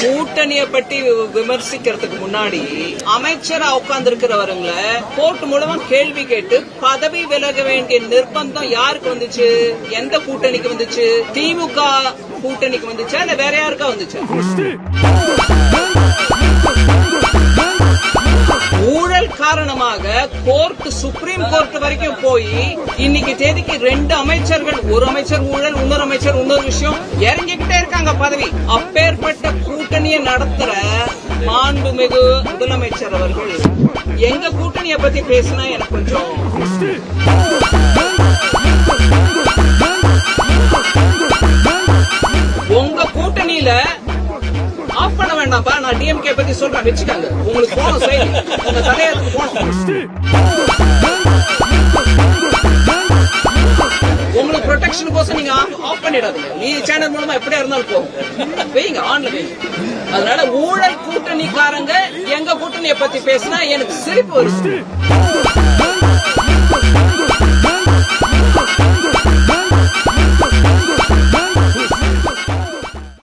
கூட்டணியை பற்றி விமர்சிக்கிறதுக்கு முன்னாடி அமைச்சரா உட்கார்ந்து இருக்கிறவருங்கள கோர்ட் மூலமா கேள்வி கேட்டு பதவி விலக வேண்டிய நிர்பந்தம் யாருக்கு வந்துச்சு? எந்த கூட்டணிக்கு வந்துச்சு? திமுக கூட்டணிக்கு வந்துச்சா இல்ல வேற யாருக்கா வந்துச்சு? ஊழல் காரணமாக கோர்ட் சுப்ரீம் கோர்ட் வரைக்கும் போய் இன்னைக்கு தேதிக்கு 2 அமைச்சர்கள், ஒரு அமைச்சர் ஊழல், இன்னொரு அமைச்சர் இன்னொரு விஷயம் இறங்கிக்கிட்டே இருக்காங்க பதவி. அப்பேற்பட்ட கூட்டணியை நடத்துற மாண்புமிகு முதலமைச்சர் அவர்கள் எங்க கூட்டணியை பத்தி பேசினா எனக்கு கொஞ்சம் உங்க கூட்டணியில ஆஃப் பண்ண வேண்டாம்ப்பா. நான் டிஎம்கே பத்தி சொல்றேன், வச்சுக்காங்க. உங்களுக்கு போனோம் சைடு, உங்க தலையத்துக்கு போனோம். உங்களுக்கு ப்ரொடெக்ஷன் கோசம் நீங்க ஆஃப் பண்ணிடாதீங்க. நீ சேனல் மூலமா எப்படியா இருந்தாலும் போகும், வைங்க, ஆன்ல வைங்க. அதனால ஊழல் கூட்டணிக்காரங்க எங்க கூட்டணியை பத்தி பேசினா எனக்கு சிரிப்பு வருது.